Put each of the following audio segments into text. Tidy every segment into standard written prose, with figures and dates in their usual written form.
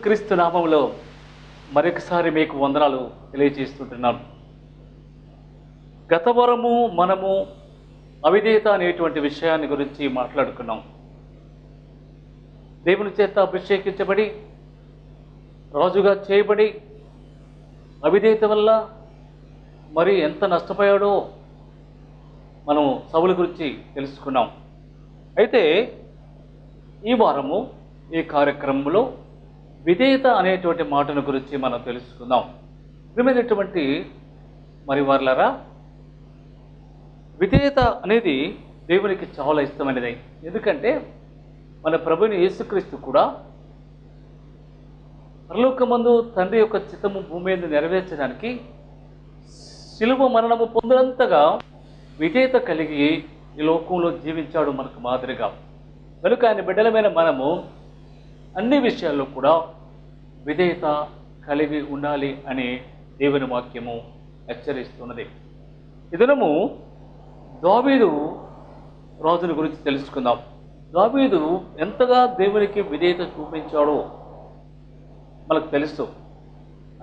క్రీస్తు నామములో మరొకసారి మీకు వందనాలు తెలియజేస్తుంటున్నాను. గత వారము మనము అవిధేయత అనేటువంటి విషయాన్ని గురించి మాట్లాడుకున్నాం. దేవుని చేత అభిషేకించబడి రాజుగా చేయబడి అవిధేయత వల్ల మరి ఎంత నష్టపోయాడో మనం సౌలు గురించి తెలుసుకున్నాం. అయితే ఈ వారము ఈ కార్యక్రమంలో విధేయత అనేటువంటి మాటను గురించి మనం తెలుసుకుందాం. ప్రియమైనటువంటి మరి వారలారా, విధేయత అనేది దేవునికి చాలా ఇష్టమైనది. ఎందుకంటే మన ప్రభుని యేసుక్రీస్తు కూడా పరలోకమందు తండ్రి యొక్క చిత్తము భూమి మీద నెరవేర్చడానికి శిలువ మరణము పొందినంతగా విధేయత కలిగి ఈ లోకంలో జీవించాడు మనకు మాదిరిగా. కనుక ఆయన బిడ్డలమైన మనము అన్ని విషయాల్లో కూడా విధేయత కలిగి ఉండాలి అని దేవుని వాక్యము హెచ్చరిస్తున్నది. ఈ దినము దావీదు రాజుని గురించి తెలుసుకుందాం. దావీదు ఎంతగా దేవునికి విధేయత చూపించాడో మనకు తెలుసు.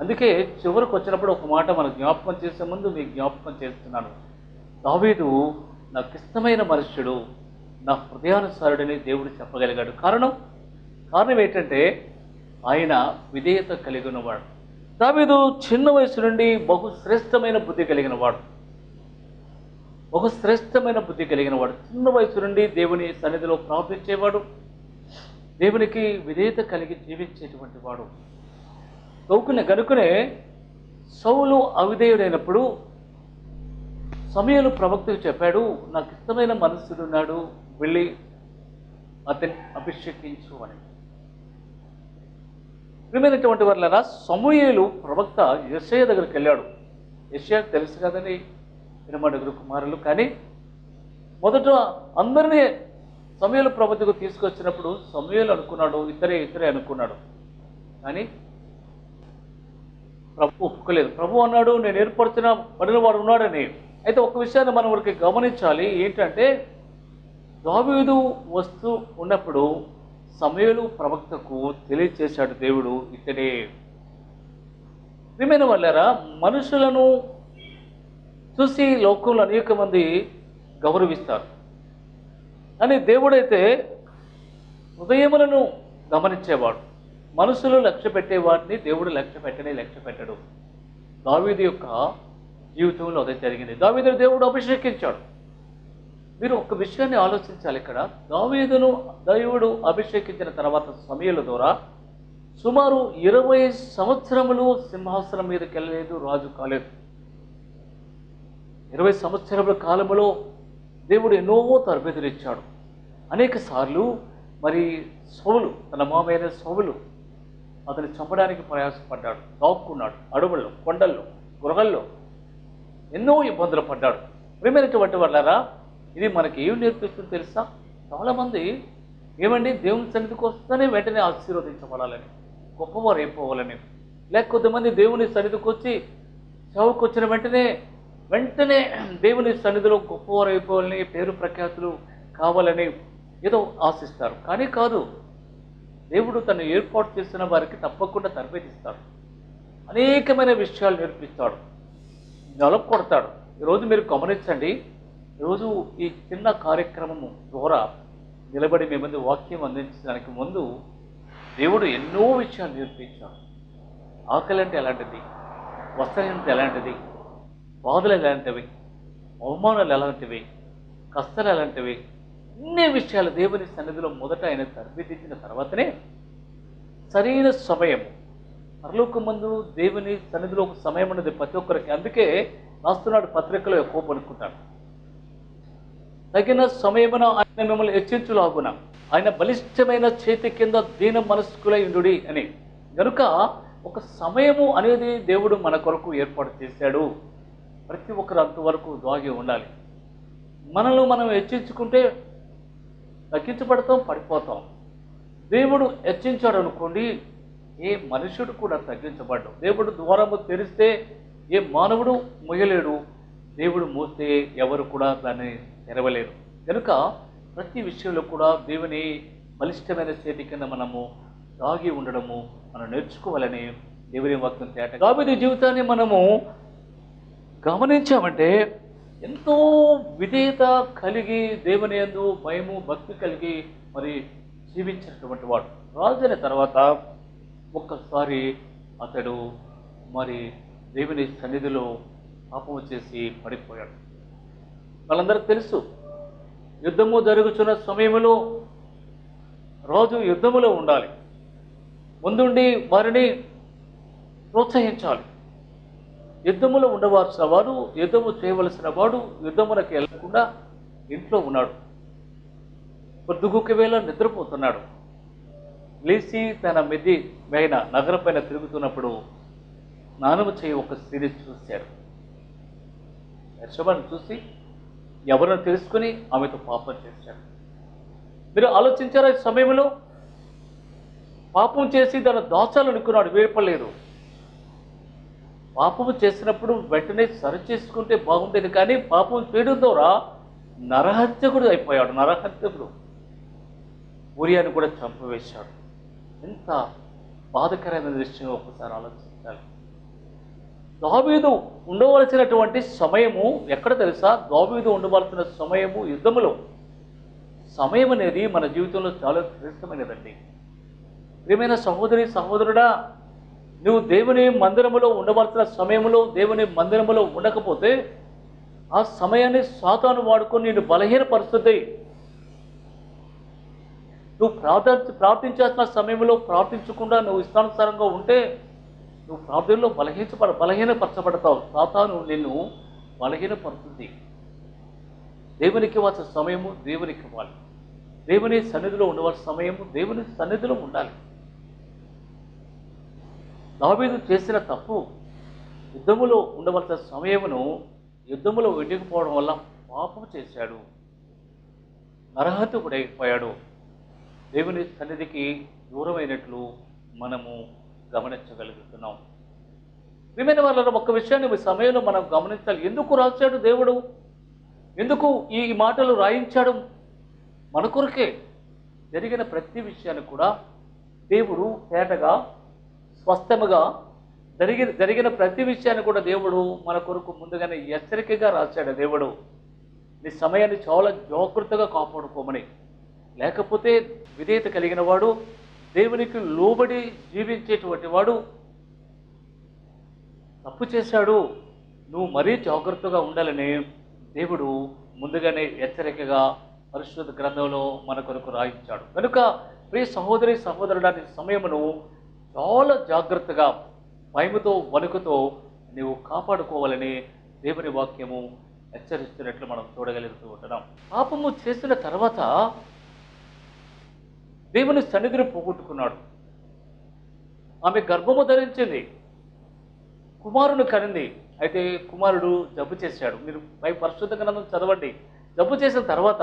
అందుకే చివరికి వచ్చినప్పుడు ఒక మాట మనం జ్ఞాపకం చేసే ముందు మీకు జ్ఞాపకం చేస్తున్నాను. దావీదు నాకు ఇష్టమైన మనుష్యుడు, నా హృదయానుసారుడని దేవుడు చెప్పగలిగాడు. కారణం ఏంటంటే ఆయన విధేయత కలిగిన వాడు. దావీదు చిన్న వయసు నుండి బహుశ్రేష్టమైన బుద్ధి కలిగిన వాడు. చిన్న వయసు నుండి దేవుని సన్నిధిలో ప్రార్థించేవాడు, దేవునికి విధేయత కలిగి జీవించేటువంటి వాడు. గనుకనే సౌలు అవిధేయుడైనప్పుడు సమూయేలు ప్రవక్తకు చెప్పాడు, నాకు ఇష్టమైన మనుష్యుడున్నాడు, వెళ్ళి అతన్ని అభిషేకించు అని. ప్రియమైనటువంటి వారలారా, సమూయేలు ప్రవక్త యెషయా దగ్గరికి వెళ్ళాడు. యెషయా తెలుసు కదండి, 8 కుమారులు. కానీ మొదట అందరినీ సమూయేలు ప్రవక్తకు తీసుకొచ్చినప్పుడు సమూయేలు అనుకున్నాడు ఇతరే అనుకున్నాడు. కానీ ప్రభు ఒప్పుకోలేదు. ప్రభు అన్నాడు, నేను ఏర్పరిచిన పడిన వాడు ఉన్నాడని. అయితే ఒక విషయాన్ని మనం వరకు గమనించాలి. ఏంటంటే దావీదు వస్తూ ఉన్నప్పుడు సమూయేలు ప్రవక్తకు తెలియచేశాడు దేవుడు, ఇతడే. ప్రియమైన వాళ్ళారా, మనుషులను చూసి లోకంలో అనేక మంది గౌరవిస్తారు. కానీ దేవుడైతే హృదయములను గమనించేవాడు. మనుషులు లక్ష్య పెట్టేవాడిని దేవుడు లక్ష్య పెట్టడు. దావీదు యొక్క జీవితంలో అదే జరిగింది. దావీదును దేవుడు అభిషేకించాడు. మీరు ఒక విషయాన్ని ఆలోచించాలి. ఇక్కడ దేవుడు అభిషేకించిన తర్వాత సమూయేలు ద్వారా సుమారు 20 సంవత్సరములు సింహాసనం మీదకి వెళ్ళలేదు, రాజు కాలేదు. 20 సంవత్సరముల కాలంలో దేవుడు ఎన్నో తరబేతులు ఇచ్చాడు. అనేక సార్లు మరి సౌలు, తన మామైన సౌలు అతన్ని చంపడానికి ప్రయాసపడ్డాడు, దాక్కున్నాడు, అడవుల్లో, కొండల్లో, గృహల్లో ఎన్నో ఇబ్బందులు పడ్డాడు. ప్రియమైనటువంటి వాళ్ళారా, ఇది మనకి ఏం నేర్పిస్తుంది తెలుసా? చాలామంది ఏమండి దేవుని సన్నిధికి వస్తేనే వెంటనే ఆశీర్వదించబడాలని, గొప్పవారు అయిపోవాలని, లేక కొంతమంది దేవుని సన్నిధికి వచ్చి సేవకు వచ్చిన వెంటనే దేవుని సన్నిధిలో గొప్పవారు అయిపోవాలని, పేరు ప్రఖ్యాతులు కావాలని ఏదో ఆశిస్తారు. కానీ కాదు. దేవుడు తను ఏర్పాటు చేసిన వారికి తప్పకుండా తరబేతి ఇస్తాడు. అనేకమైన విషయాలు నేర్పిస్తాడు, నెలకొడతాడు. ఈరోజు మీరు గమనించండి, ఈరోజు ఈ చిన్న కార్యక్రమము ద్వారా నిలబడి మీ ముందు వాక్యం అందించడానికి ముందు దేవుడు ఎన్నో విషయాలు నేర్పించాడు. ఆకలి అంటే ఎలాంటిది, వస్త్రహీనత ఎలాంటిది, బాధలు ఎలాంటివి, అవమానాలు ఎలాంటివి, కష్టాలు ఎలాంటివి, అన్ని విషయాలు దేవుని సన్నిధిలో మొదట ఆయన తరబేతించిన తర్వాతనే సరైన సమయం, పరలోకం ముందు దేవుని సన్నిధిలో ఒక సమయం అనేది ప్రతి ఒక్కరికి. అందుకే రాస్తున్నాడు పత్రికలో ఎక్కువ అనుకుంటాడు, తగిన సమయమున ఆయన మిమ్మల్ని హెచ్చించులాగున ఆయన బలిష్టమైన చేతి కింద దీన మనస్కులై ఉండుడి అని. కనుక ఒక సమయము అనేది దేవుడు మన కొరకు ఏర్పాటు చేశాడు. ప్రతి ఒక్కరు అంతవరకు దాగి ఉండాలి. మనల్ని మనం హెచ్చించుకుంటే తగ్గించబడతాం, పడిపోతాం. దేవుడు హెచ్చించాడు అనుకోండి, ఏ మనుషుడు కూడా తగ్గించబడ్డు. దేవుడు ద్వారము తెరిస్తే ఏ మానవుడు మొయ్యలేడు, దేవుడు మూస్తే ఎవరు కూడా దాన్ని తెరవలేరు. కనుక ప్రతి విషయంలో కూడా దేవుని బలిష్టమైన చేతి కింద మనము దాగి ఉండడము మనం నేర్చుకోవాలని దేవుని వాక్యం తేట. దావీదు జీవితాన్ని మనము గమనించామంటే ఎంతో విధేయత కలిగి దేవుని యందు భయము భక్తి కలిగి మరి జీవించినటువంటి వాడు. రాజైన తర్వాత ఒక్కసారి అతడు మరి దేవుని సన్నిధిలో పాపము చేసి పడిపోయాడు. వాళ్ళందరికీ తెలుసు, యుద్ధము జరుగుతున్న సమయంలో రాజు యుద్ధములో ఉండాలి, ముందుండి వారిని ప్రోత్సహించాలి. యుద్ధములో ఉండవలసిన వాడు, యుద్ధము చేయవలసిన వాడు యుద్ధములకు వెళ్లకుండా ఇంట్లో ఉన్నాడు. పొద్దుగుకి వేళ నిద్రపోతున్నాడు. లేచి తన మిద్ది పైన నగరం పైన తిరుగుతున్నప్పుడు స్నానము చేయి ఒక స్త్రీని చూశాడు. యెషోబాను చూసి ఎవరిని తెలుసుకుని ఆమెతో పాపం చేశాడు. మీరు ఆలోచించారా? ఈ సమయంలో పాపం చేసి దాన్ని దాచాలనుకున్నాడు, వేపలేదు. పాపము చేసినప్పుడు వెంటనే సరి చేసుకుంటే బాగుండేది, కానీ పాపం చేయడం ద్వారా నరహత్యకుడు అయిపోయాడు. నరహత్యకుడు ఊరియాని కూడా చంపవేశాడు. ఎంత బాధకరమైన విషయం ఒకసారి ఆలోచించాలి. దావీదు ఉండవలసినటువంటి సమయము ఎక్కడ తెలుసా? దావీదు ఉండవలసిన సమయము యుద్ధములో. సమయం అనేది మన జీవితంలో చాలా శ్రేష్టమైనదండి. ప్రియమైన సహోదరి సహోదరుడా, నువ్వు దేవుని మందిరములో ఉండవలసిన సమయంలో దేవుని మందిరములో ఉండకపోతే ఆ సమయాన్ని సాతాను వాడుకొని నేను బలహీనపరుస్తుంది. నువ్వు ప్రార్థించాల్సిన సమయంలో ప్రార్థించకుండా నువ్వు ఇష్టానుసారంగా ఉంటే నువ్వు ప్రార్థనలో బలహీనపరచబడతావు. సాతాను నిన్ను బలహీనపరుస్తుంది. దేవునికి ఇవ్వాల్సిన సమయము దేవునికి ఇవ్వాలి. దేవుని సన్నిధిలో ఉండవలసిన సమయము దేవుని సన్నిధిలో ఉండాలి. దావీదు చేసిన తప్పు, యుద్ధములో ఉండవలసిన సమయమును యుద్ధములో వెండిపోవడం వల్ల పాపం చేశాడు, నరహంతకుడైపోయాడు. దేవుని సన్నిధికి దూరమైనట్లు మనము గమనించగలుగుతున్నాం. ప్రియమైన వాళ్ళ ఒక్క విషయాన్ని ఈ సమయంలో మనం గమనించాలి. ఎందుకు రాశాడు దేవుడు? ఎందుకు ఈ మాటలు రాయించాడు? మన కొరకే. జరిగిన ప్రతి విషయాన్ని కూడా దేవుడు తేటగా స్పష్టముగా జరిగిన ప్రతి విషయాన్ని కూడా దేవుడు మన కొరకు ముందుగానే హెచ్చరికగా రాశాడు. దేవుడు నీ సమయాన్ని చాలా జాగ్రత్తగా కాపాడుకోమని. లేకపోతే విధేయత కలిగిన వాడు, దేవునికి లోబడి జీవించేటువంటి వాడు తప్పు చేశాడు, నువ్వు మరీ జాగ్రత్తగా ఉండాలని దేవుడు ముందుగానే హెచ్చరికగా పరిశుద్ధ గ్రంథంలో మన కొరకు రాయించాడు. కనుక ప్రియ సహోదరి సహోదరుడాని సమయమును చాలా జాగ్రత్తగా భయముతో వణుకుతో నీవు కాపాడుకోవాలని దేవుని వాక్యము హెచ్చరిస్తున్నట్లు మనం చూడగలుగుతూ ఉంటున్నాం. పాపము చేసిన తర్వాత దేవుని సన్నిధిని పోగొట్టుకున్నాడు. ఆమె గర్భము ధరించింది, కుమారుని కనింది. అయితే కుమారుడు జబ్బు చేశాడు. మీరు పై పరిశుద్ధ గ్రంథం చదవండి. జబ్బు చేసిన తర్వాత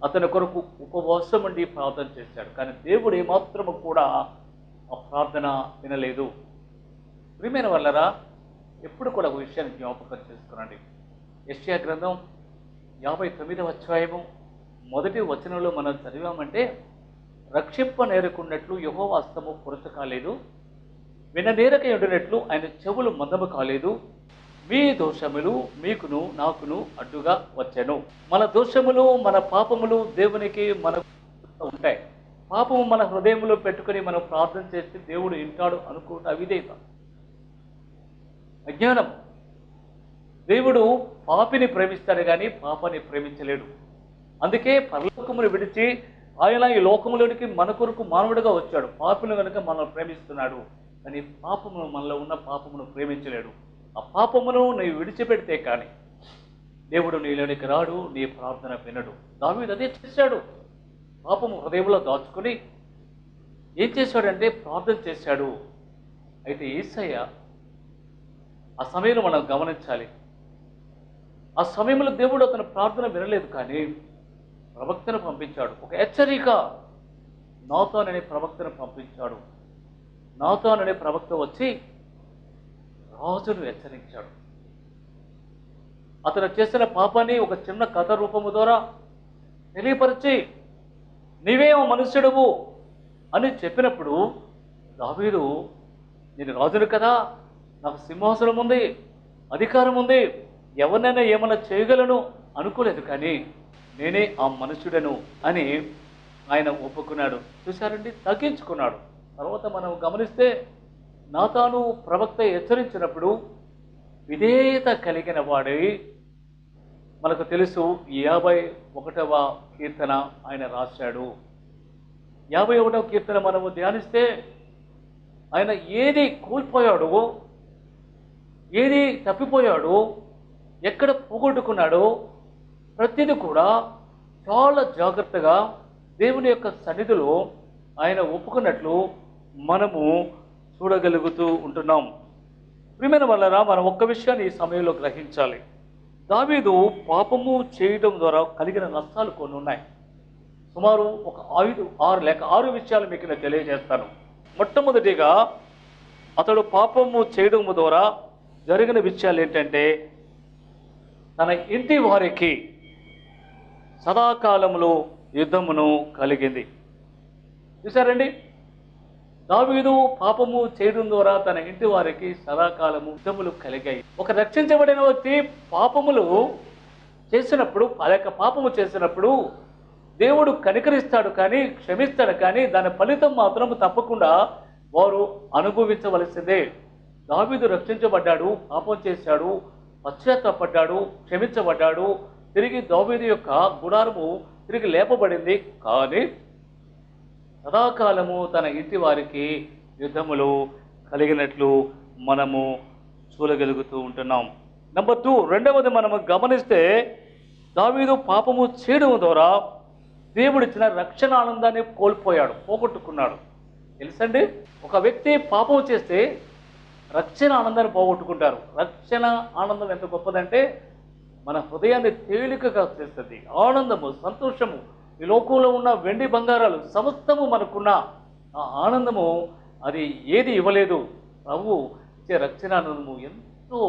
అతని కొరకు ఉపవాసం ఉండి ప్రార్థన చేశాడు. కానీ దేవుడు ఏమాత్రము కూడా ఆ ప్రార్థన వినలేదు. ప్రియమైన వాళ్ళరా, ఎప్పుడు కూడా ఒక విషయాన్ని జ్ఞాపకం చేసుకునండి. యెషయా గ్రంథం 59వ అధ్యాయము 1వ వచనంలో మనం చదివామంటే రక్షింపనేరకున్నట్లు యెహోవా హస్తము కొరత కాలేదు, విననేరక ఉండినట్లు ఆయన చెవులు మందము కాలేదు. మీ దోషములు మీకును నాకును అడ్డుగా వచ్చెను. మన దోషములు మన పాపములు దేవునికి మనకు ఉంటాయి. పాపము మన హృదయంలో పెట్టుకొని మనం ప్రార్థన చేస్తే దేవుడు వింటాడు అనుకుంటా అవిధేయత, అజ్ఞానం. దేవుడు పాపిని ప్రేమిస్తాడు కానీ పాపాన్ని ప్రేమించలేడు. అందుకే పరలోకమును విడిచి ఆయన ఈ లోకములోనికి మన కొరకు మానవుడిగా వచ్చాడు. పాపులు కనుక మనల్ని ప్రేమిస్తున్నాడు, కానీ పాపమును మనలో ఉన్న పాపమును ప్రేమించలేడు. ఆ పాపమును నీవు విడిచిపెడితే కానీ దేవుడు నీలోనికి రాడు, నీ ప్రార్థన వినడు. దావీదు అదే చేశాడు. పాపము హృదయంలో దాచుకుని ఏం చేశాడంటే ప్రార్థన చేశాడు. అయితే యేసయ్య ఆ సమయంలో మనం గమనించాలి. ఆ సమయంలో దేవుడు అతని ప్రార్థన వినలేదు, కానీ ప్రవక్తను పంపించాడు. ఒక హెచ్చరిక, నాతాను అనే ప్రవక్తను పంపించాడు. నాతాను అనే ప్రవక్త వచ్చి రాజును హెచ్చరించాడు. అతను చేసిన పాపాన్ని ఒక చిన్న కథ రూపము ద్వారా తెలియపరిచి నీవే మనుష్యుడవు అని చెప్పినప్పుడు దావీదు, నేను రాజును కదా, నాకు సింహాసనం ఉంది, అధికారం ఉంది, ఎవరినైనా ఏమైనా చేయగలను అనుకోలేదు, కానీ నేనే ఆ మనుష్యుడను అని ఆయన ఒప్పుకున్నాడు. చూశారండి, తగ్గించుకున్నాడు. తర్వాత మనం గమనిస్తే నాతాను ప్రవక్త హెచ్చరించినప్పుడు విధేయత కలిగిన వాడై, మనకు తెలుసు 51వ కీర్తన ఆయన రాశాడు. 51వ కీర్తన మనము ధ్యానిస్తే ఆయన ఏది కోల్పోయాడో, ఏది తప్పిపోయాడో, ఎక్కడ పోగొట్టుకున్నాడో ప్రతిదీ కూడా చాలా జాగ్రత్తగా దేవుని యొక్క సన్నిధిలో ఆయన ఒప్పుకున్నట్లు మనము చూడగలుగుతూ ఉంటున్నాం. ప్రియమైన వాళ్ళరా, మనం ఒక్క విషయాన్ని ఈ సమయంలో గ్రహించాలి. దావీదు పాపము చేయడం ద్వారా కలిగిన నష్టాలు కొన్ని ఉన్నాయి. సుమారు ఒక 6 విషయాలు మీకు నేను తెలియజేస్తాను. మొట్టమొదటిగా అతడు పాపము చేయడం ద్వారా జరిగిన విషయాలు ఏంటంటే, తన ఇంటి వారికి సదాకాలంలో యుద్ధమును కలిగింది. చూసారండి, దావీదు పాపము చేయడం ద్వారా తన ఇంటి వారికి సదాకాలము యుద్ధములు కలిగాయి. ఒక రక్షించబడిన వ్యక్తి పాపములు చేసినప్పుడు, పాపము చేసినప్పుడు దేవుడు కనికరిస్తాడు కానీ, క్షమిస్తాడు కానీ, దాని ఫలితం మాత్రం తప్పకుండా వారు అనుభవించవలసిందే. దావీదు రక్షించబడ్డాడు, పాపం చేశాడు, పశ్చాత్తాపడ్డాడు, క్షమించబడ్డాడు. తిరిగి దావీదు యొక్క గుడారము తిరిగి లేపబడింది. కానీ సదాకాలము తన ఇంటి వారికి యుద్ధములు కలిగినట్లు మనము చూడగలుగుతూ ఉంటున్నాం. నెంబర్ 2, రెండవది మనము గమనిస్తే దావీదు పాపము చేయడం ద్వారా దేవుడిచ్చిన రక్షణ ఆనందాన్ని కోల్పోయాడు, పోగొట్టుకున్నాడు. తెలుసండి, ఒక వ్యక్తి పాపం చేస్తే రక్షణ ఆనందాన్ని పోగొట్టుకుంటారు. రక్షణ ఆనందం ఎంత గొప్పదంటే మన హృదయాన్ని తేలికగా చేస్తుంది. ఆనందము, సంతోషము, ఈ లోకంలో ఉన్న వెండి బంగారాలు సమస్తము మనకున్న ఆ ఆనందము అది ఏది ఇవ్వలేదు. ప్రభు ఇచ్చే రక్షణ ఆనందము ఎంతో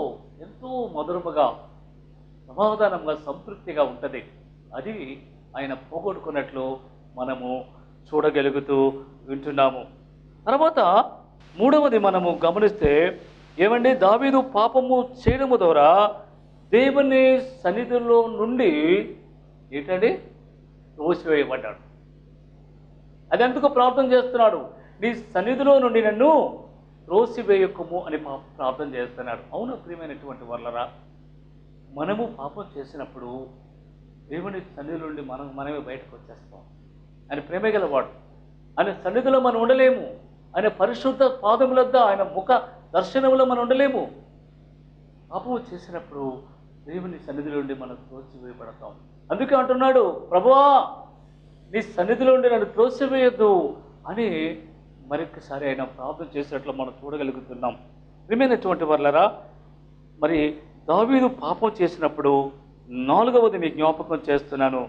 ఎంతో మధురముగా, సమాధానంగా, సంతృప్తిగా ఉంటుంది. అది ఆయన పోగొట్టుకున్నట్లు మనము చూడగలుగుతూ వింటున్నాము. తర్వాత మూడవది మనము గమనిస్తే ఏమండి, దావీదు పాపము చేయడము ద్వారా దేవుని సన్నిధిలో నుండి ఏంటండి త్రోసివేయబడ్డాడు. అది ఎందుకు ప్రార్థన చేస్తున్నాడు? నీ సన్నిధిలో నుండి నన్ను త్రోసివేయకము అని ప్రార్థన చేస్తున్నాడు. అవును ప్రియమైనటువంటి వాళ్ళరా, మనము పాపం చేసినప్పుడు దేవుని సన్నిధిలో నుండి మనమే బయటకు వచ్చేస్తాం. ఆయన ప్రేమ గలవాడు. ఆయన సన్నిధిలో మనం ఉండలేము. ఆయన పరిశుద్ధ పాదముల వద్ద, ఆయన ముఖ దర్శనంలో మనం ఉండలేము. పాపము చేసినప్పుడు దేవుని సన్నిధిలో నుండి మనం త్రోసివేయబడతాం. అందుకే అంటున్నాడు, ప్రభువా నీ సన్నిధిలో నుండి నన్ను త్రోసివేయొద్దు అని మరొకసారి ఆయన ప్రార్థన చేసినట్లు మనం చూడగలుగుతున్నాం. ప్రియమైనటువంటి వాళ్ళరా, మరి దావీదు పాపం చేసినప్పుడు నాలుగవది మీ జ్ఞాపకం చేస్తున్నాను.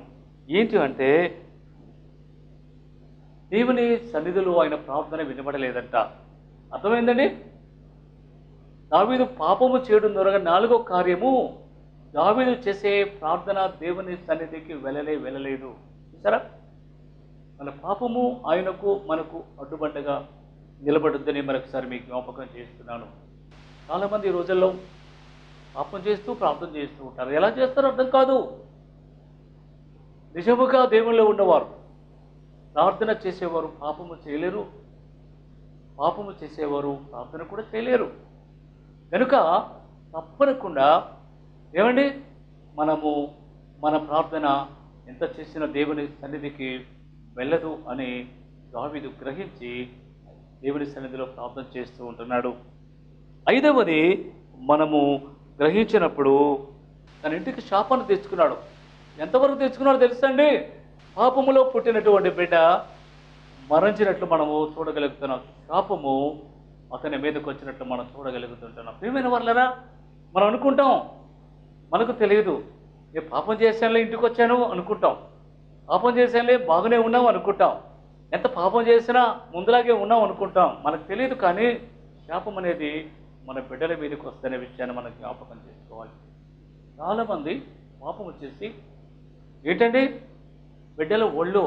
ఏంటి అంటే, దేవుని సన్నిధిలో ఆయన ప్రార్థన వినబడలేదంట. అర్థమైందండి? దావీదు పాపము చేయడం ద్వారా నాలుగో కార్యము, దావీదు చేసే ప్రార్థన దేవుని సన్నిధికి వెళ్ళలేదు. చూసారా, మన పాపము ఆయనకు మనకు అడ్డుబండగా నిలబడుద్దని మరొకసారి మీకు జ్ఞాపకం చేస్తున్నాను. చాలామంది ఈ రోజుల్లో పాపం చేస్తూ ప్రార్థన చేస్తూ ఉంటారు. ఎలా చేస్తారో అర్థం కాదు. నిజముగా దేవుళ్ళో ఉన్నవారు ప్రార్థన చేసేవారు పాపము చేయలేరు, పాపము చేసేవారు ప్రార్థన కూడా చేయలేరు. కనుక తప్పనకుండా ఏమండి, మనము మన ప్రార్థన ఎంత చేసిన దేవుని సన్నిధికి వెళ్ళదు అని దావీదు గ్రహించి దేవుని సన్నిధిలో ప్రార్థన చేస్తూ ఉంటున్నాడు. ఐదవది, మనము గ్రహించినప్పుడు తన ఇంటికి శాపాన్ని తెచ్చుకున్నాడు. ఎంతవరకు తెచ్చుకున్నాడో తెలుసండి? పాపములో పుట్టినటువంటి బిడ్డ మరణించినట్లు మనము చూడగలుగుతున్నాం. శాపము అతని మీదకి వచ్చినట్లు మనం చూడగలుగుతుంటున్నాం. ప్రియమైన వాళ్ళరా, మనం అనుకుంటాం, మనకు తెలియదు, ఏ పాపం చేశానులే ఇంటికి వచ్చాను అనుకుంటాం, పాపం చేశానులే బాగానే ఉన్నాం అనుకుంటాం, ఎంత పాపం చేసినా ముందులాగే ఉన్నాం అనుకుంటాం. మనకు తెలియదు, కానీ శాపం అనేది మన బిడ్డల మీదకి వస్తున్న విషయాన్ని మనం జ్ఞాపకం చేసుకోవాలి. చాలామంది పాపం వచ్చేసి ఏంటండి, బిడ్డల ఒళ్ళో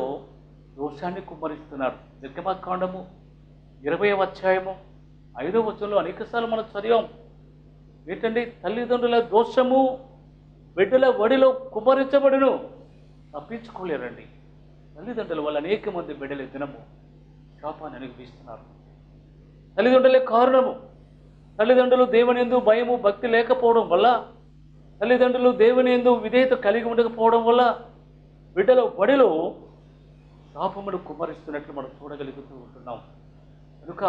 దోషాన్ని కుమ్మరిస్తున్నారు. నిర్గమకాండము 20వ అధ్యాయము 5వ వచనంలో అనేకసార్లు మనం చదివాం. ఏంటండి, తల్లిదండ్రుల దోషము బిడ్డల ఒడిలో కుమ్మరించబడును. తప్పించుకోలేరండి. తల్లిదండ్రుల వల్ల అనేక మంది బిడ్డల దినము శాపాన్ని అనుభవిస్తున్నారు. తల్లిదండ్రులే కారణము. తల్లిదండ్రులు దేవుని యందు భయము భక్తి లేకపోవడం వల్ల, తల్లిదండ్రులు దేవుని యందు విధేయత కలిగి ఉండకపోవడం వల్ల బిడ్డల ఒడిలో శాపమును కుమ్మరిస్తున్నట్లు మనం చూడగలుగుతూ ఉంటున్నాం. కనుక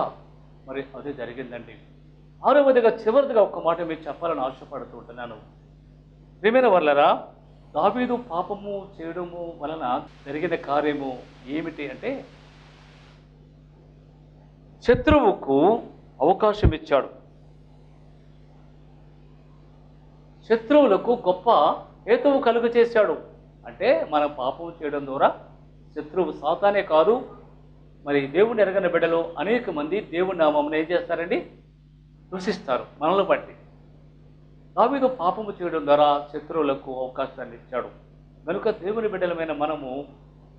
మరి అదే జరిగిందండి. ఆరవదిగా చివరిదిగా ఒక మాట మీకు చెప్పాలని ఆశపడుతూ ఉంటున్నాను. ప్రియమైన వాళ్ళరా, దావీదు పాపము చేయడము వలన జరిగిన కార్యము ఏమిటి అంటే, శత్రువుకు అవకాశం ఇచ్చాడు. శత్రువులకు గొప్ప హేతువు కలుగ చేశాడు. అంటే మనం పాపం చేయడం ద్వారా శత్రువు సాతానే కాదు, మరి దేవుని ఎరగని బిడ్డలు అనేక మంది దేవుని నామమును ఏం చేస్తారండి, దూషిస్తారు మనల్ని బట్టి. దావీదు పాపము చేయడం ద్వారా శత్రువులకు అవకాశాన్ని ఇచ్చాడు. కనుక దేవుని బిడ్డలమైన మనము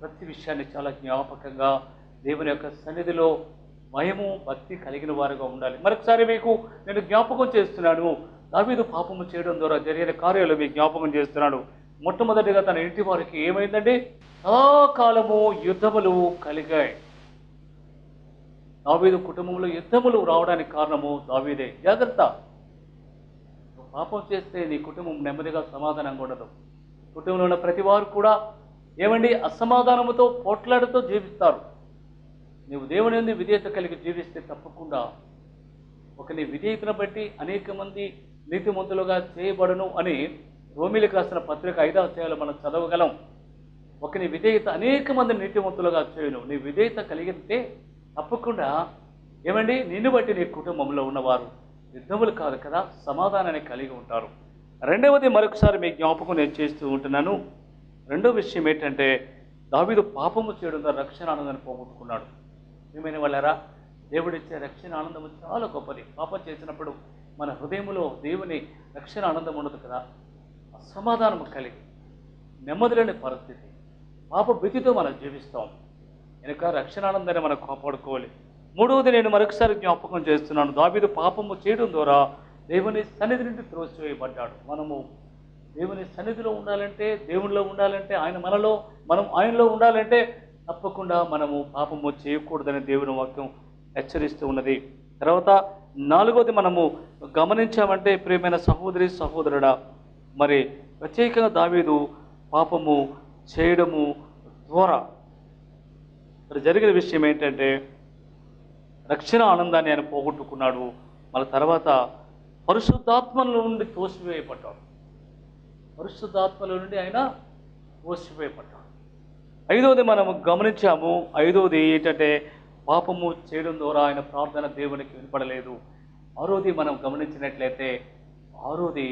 ప్రతి విషయాన్ని చాలా జ్ఞాపకంగా దేవుని యొక్క సన్నిధిలో భయము భక్తి కలిగిన వారుగా ఉండాలి. మరొకసారి మీకు నేను జ్ఞాపకం చేస్తున్నాను. దావీదు పాపము చేయడం ద్వారా జరిగిన కార్యాలు మీకు జ్ఞాపకం చేస్తున్నాడు. మొట్టమొదటిగా తన ఇంటి వారికి ఏమైందండి, సదాకాలము యుద్ధములు కలిగాయి. దావీదు కుటుంబంలో యుద్ధములు రావడానికి కారణము దావీదే. జాగ్రత్త, పాపం చేస్తే నీ కుటుంబం నెమ్మదిగా సమాధానంగా ఉండదు. కుటుంబంలో ఉన్న ప్రతి వారు కూడా ఏమండి, అసమాధానముతో పోట్లాడుతూ జీవిస్తారు. నీవు దేవుని యందు విధేయత కలిగి జీవిస్తే తప్పకుండా ఒక నీ విధేయతను బట్టి అనేక మంది నీతిమంతులుగా చేయబడును అని రోమీలకు రాసిన పత్రిక 5వ అధ్యాయంలో మనం చదవగలం. ఒక నీ విధేయత అనేక మంది నీతిమంతులుగా చేయను. నీ విధేయత కలిగితే తప్పకుండా ఏమండి, నిన్ను బట్టి నీ కుటుంబంలో ఉన్నవారు యుద్ధములు కాదు కదా, సమాధానాన్ని కలిగి ఉంటారు. రెండవది, మరొకసారి మీ జ్ఞాపకం నేను చేస్తూ ఉంటున్నాను. రెండో విషయం ఏంటంటే, దావీదు పాపము చేయడం ద్వారా రక్షణ ఆనందాన్ని పోగొట్టుకున్నాడు. ఏమైనా వాళ్ళరా, దేవుడిచ్చే రక్షణ ఆనందము చాలా గొప్పది. పాపం చేసినప్పుడు మన హృదయంలో దేవుని రక్షణ ఆనందం ఉండదు కదా, అసమాధానం కలిగి నెమ్మది లేని పరిస్థితి, పాప భీతితో మనం జీవిస్తాం. వెనుక రక్షణ ఆనందాన్ని మనం కాపాడుకోవాలి. మూడవది, నేను మరొకసారి జ్ఞాపకం చేస్తున్నాను. దావీదు పాపము చేయడం ద్వారా దేవుని సన్నిధి నుండి త్రోసివేయబడ్డాడు. మనము దేవుని సన్నిధిలో ఉండాలంటే, దేవునిలో ఉండాలంటే, ఆయన మనలో, మనం ఆయనలో ఉండాలంటే తప్పకుండా మనము పాపము చేయకూడదని దేవుని వాక్యం హెచ్చరిస్తూ ఉన్నది. తర్వాత నాలుగవది మనము గమనించామంటే, ప్రియమైన సహోదరి సహోదరుడా, మరి ప్రత్యేకంగా దావీదు పాపము చేయడము ద్వారా మరి జరిగిన విషయం ఏంటంటే, రక్షణ ఆనందాన్ని ఆయన పోగొట్టుకున్నాడు. మళ్ళీ తర్వాత పరిశుద్ధాత్మలో నుండి తోసివేయబడ్డాడు. పరిశుద్ధాత్మలో నుండి ఆయన తోసివేయబడ్డాడు. ఐదవది మనము గమనించాము. ఐదవది ఏంటంటే, పాపము చేయడం ద్వారా ఆయన ప్రార్థన దేవునికి వినపడలేదు. ఆరోది మనం గమనించినట్లయితే, ఆరోది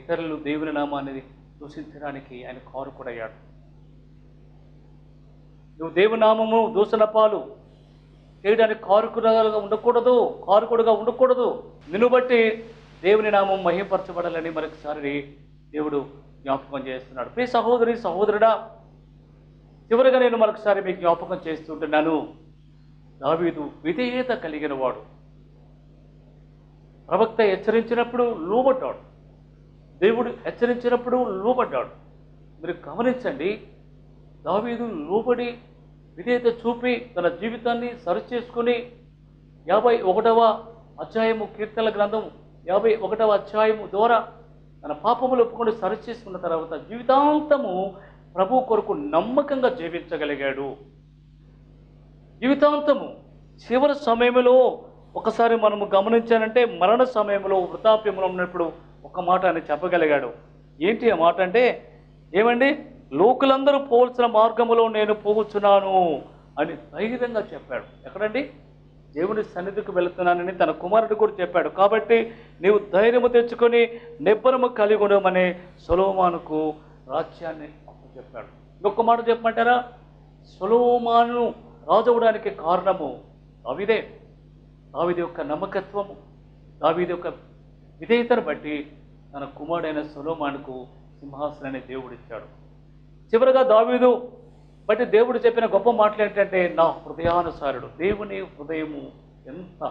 ఇతరులు దేవుని నామాన్ని దూషించడానికి ఆయన కారుకుడయ్యాడు. నువ్వు దేవుని నామము దూషణపాలు చేయడానికి కారుకుడుగా ఉండకూడదు. నిన్ను బట్టి దేవుని నామం మహిమపరచబడాలని మరొకసారి దేవుడు జ్ఞాపకం చేస్తున్నాడు. ప్రియ సహోదరి సహోదరుడా, చివరిగా నేను మరొకసారి మీకు జ్ఞాపకం చేస్తుంటున్నాను. దావీదు విధేయత కలిగిన వాడు. ప్రవక్త హెచ్చరించినప్పుడు లోబడ్డాడు. దేవుడు హెచ్చరించినప్పుడు లోబడ్డాడు. మీరు గమనించండి, దావీదు లోబడి విధేయత చూపి తన జీవితాన్ని సరిచేసుకుని 51వ అధ్యాయము కీర్తనల గ్రంథం 51వ అధ్యాయము ద్వారా తన పాపములు ఒప్పుకొని సరిచేసుకున్న తర్వాత జీవితాంతము ప్రభు కొరకు నమ్మకంగా జీవించగలిగాడు. జీవితాంతము చివరి సమయంలో ఒకసారి మనము గమనించానంటే మరణ సమయంలో వృద్ధాప్యంలో ఉన్నప్పుడు ఒక మాట అని చెప్పగలిగాడు. ఏంటి ఆ మాట అంటే, ఏమండి, లోకులందరూ పోల్చిన మార్గములో నేను పోగుచున్నాను అని ధైర్యంగా చెప్పాడు. ఎక్కడండి? దేవుని సన్నిధికి వెళుతున్నానని తన కుమారుడు కూడా చెప్పాడు. కాబట్టి నీవు ధైర్యము తెచ్చుకొని నిబ్బరము కలిగి ఉండమని సొలొమోనుకు రాజ్యాన్ని చెప్పాడు. ఇంకొక మాట చెప్పమంటారా? సొలొమోను రాజు అవడానికి కారణము దావీదే. దావీదు యొక్క నమ్మకత్వము, దావీదు యొక్క విధేయతను బట్టి తన కుమారుడైన సొలొమోనుకు సింహాసనాన్ని దేవుడిచ్చాడు. చివరగా దావీదు బట్టి దేవుడు చెప్పిన గొప్ప మాటలు ఏంటంటే, నా హృదయానుసారుడు. దేవుని హృదయము ఎంత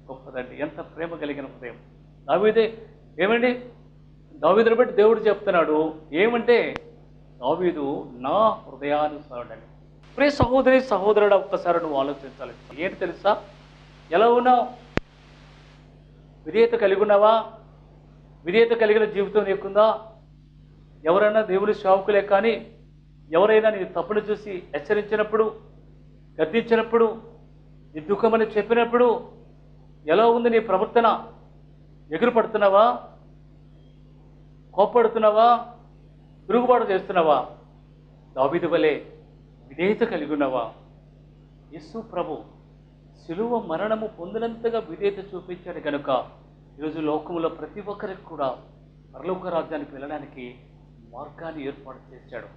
గొప్పదండి, ఎంత ప్రేమ కలిగిన హృదయం. దావీదే ఏమండి, దావీదుని బట్టి దేవుడు చెప్తున్నాడు ఏమంటే, దావీదు నా హృదయానుసారుడని. ప్రియ సహోదరి సహోదరుడు, ఒక్కసారి నువ్వు ఆలోచించాలి. ఏంటి తెలుసా? ఎలా ఉన్నావు? విధేయత కలిగి ఉన్నావా? విధేయత కలిగిన జీవితం నీకుందా? ఎవరైనా దేవుని సేవకులే కానీ ఎవరైనా నీ తప్పును చూసి హెచ్చరించినప్పుడు, గద్దించినప్పుడు, నీ దుఃఖమని చెప్పినప్పుడు ఎలా ఉంది నీ ప్రవర్తన? ఎగురుపడుతున్నావా? కోప్పడుతున్నావా? తిరుగుబాటు చేస్తున్నావా? దావీదు వలె విధేయత కలిగి ఉన్నావా? యేసు ప్రభు శిలువ మరణము పొందినంతగా విధేయత చూపించాడు కనుక ఈరోజు లోకంలో ప్రతి ఒక్కరికి కూడా పరలోక రాజ్యానికి వెళ్ళడానికి మార్గాన్ని ఏర్పాటు చేశాడు.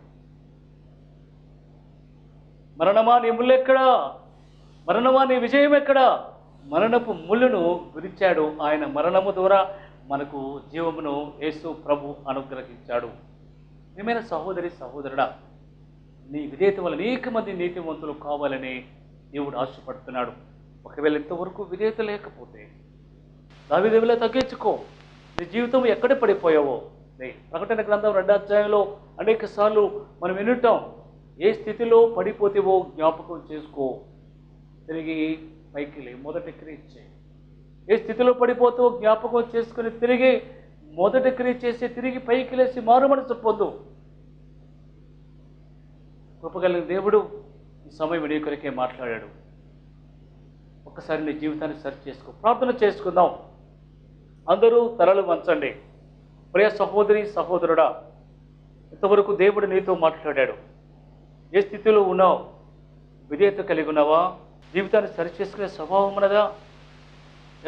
మరణమా నీ ముళ్ళు ఎక్కడా? మరణమా నీ విజయం ఎక్కడా? మరణపు ముళ్ళును విరిచాడు. ఆయన మరణము ద్వారా మనకు జీవమును యేసు ప్రభు అనుగ్రహించాడు. ప్రియమైన సహోదరి సహోదరుడా, నీ విధేయత వల్ల అనేక మంది నీతివంతులు కావాలని దేవుడు ఆశపడుతున్నాడు. ఒకవేళ ఇంతవరకు విధేయత లేకపోతే దావీదు వలె తగ్గించుకో. నీ జీవితం ఎక్కడ పడిపోయావో, ప్రకటన గ్రంథం 2వ అధ్యాయంలో అనేక సార్లు మనం వినుంటాం. ఏ స్థితిలో పడిపోతేవో జ్ఞాపకం చేసుకో, తిరిగి పైకి లే, మొదటి క్రియ చేయి. ఏ స్థితిలో పడిపోతావో జ్ఞాపకం చేసుకుని తిరిగి మొదటి క్రియ చేసి తిరిగి పైకి లేచి మారు మనసు పొందు. కృపగలిగిన దేవుడు ఈ సమయం నీ కొరకే మాట్లాడాడు. ఒక్కసారి నీ జీవితాన్ని సరి చేసుకో. ప్రార్థన చేసుకుందాం. అందరూ తలలు వంచండి. ప్రియ సహోదరి సహోదరుడా, ఇంతవరకు దేవుడు నీతో మాట్లాడాడు. ఏ స్థితిలో ఉన్నావు? విధేయత కలిగి ఉన్నావా? జీవితాన్ని సరిచేసుకునే స్వభావం ఉన్నదా?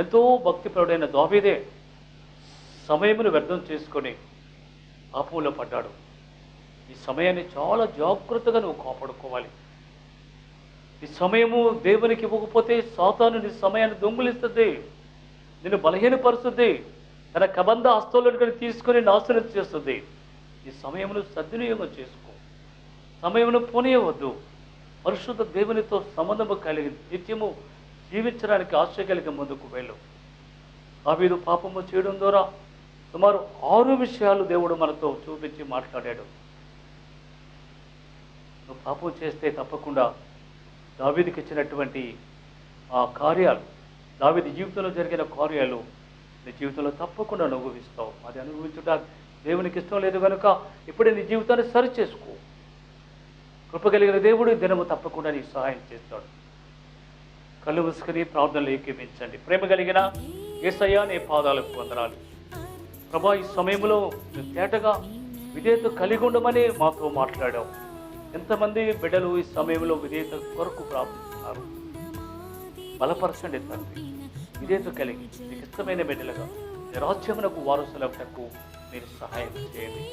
ఎంతో భక్తిపరుడైన దావీదే సమయమును వ్యర్థం చేసుకొని పాపంలో పడ్డాడు. ఈ సమయాన్ని చాలా జాగ్రత్తగా నువ్వు కాపాడుకోవాలి. ఈ సమయము దేవునికి ఇవ్వకపోతే సాతాను నీ సమయాన్ని దొంగిలిస్తుంది, నిన్ను బలహీనపరుస్తుంది, తన కబంధ హస్తాలను తీసుకొని నాశనం చేస్తుంది. ఈ సమయమును సద్వినియోగం చేసుకో. సమయమును పోనీయవద్దు. పరిశుద్ధ దేవునితో సంబంధము కలిగి నిత్యము జీవించడానికి ఆశ కలిగి ముందుకు వెళ్ళు. దావీదు పాపము చేయడం ద్వారా సుమారు 6 విషయాలు దేవుడు మనతో చూపించి మాట్లాడాడు. నువ్వు పాపం చేస్తే తప్పకుండా దావీదుకి ఇచ్చినటువంటి ఆ కార్యాలు, దావీదు జీవితంలో జరిగిన కార్యాలు నీ జీవితంలో తప్పకుండా అనుభవిస్తావు. అది అనుభవించుట దేవునికి ఇష్టం లేదు కనుక ఇప్పుడే నీ జీవితాన్ని సరిచేసుకో. కృపగలిగిన దేవుడు దినము తప్పకుండా నీకు సహాయం చేస్తాడు. కళ్ళు మూసుకొని ప్రార్థనలు ఏకీవించండి. ప్రేమ కలిగిన యేసయ్యా, నీ పాదాలకు వందనాలు ప్రభా. ఈ సమయంలో నువ్వు తేటగా విధేయత కలిగి ఉండమని మాతో మాట్లాడావు. ఎంతమంది బిడ్డలు ఈ సమయంలో విధేయత కొరకు ప్రార్థిస్తున్నారు? బలపరచండి తండ్రి. విధేయత కలిగి నీకు ఇష్టమైన బిడ్డలుగా నీ రాజ్యమునకు వారసులకు మీరు సహాయం చేయండి.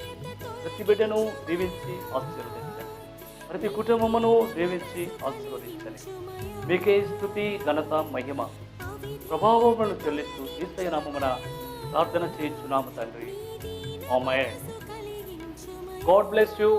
ప్రతి బిడ్డను దీవించి ఆశీర్వదించండి. ప్రతి కుటుంబమును దీవించి ఆశీర్వదించండి. మీకే స్తుతి, ఘనత, మహిమ, ప్రభావములను చెల్లిస్తూ యేసయ్య నామమున ప్రార్థన చేయించున్నాము తండ్రి. ఆమేన్. God bless you.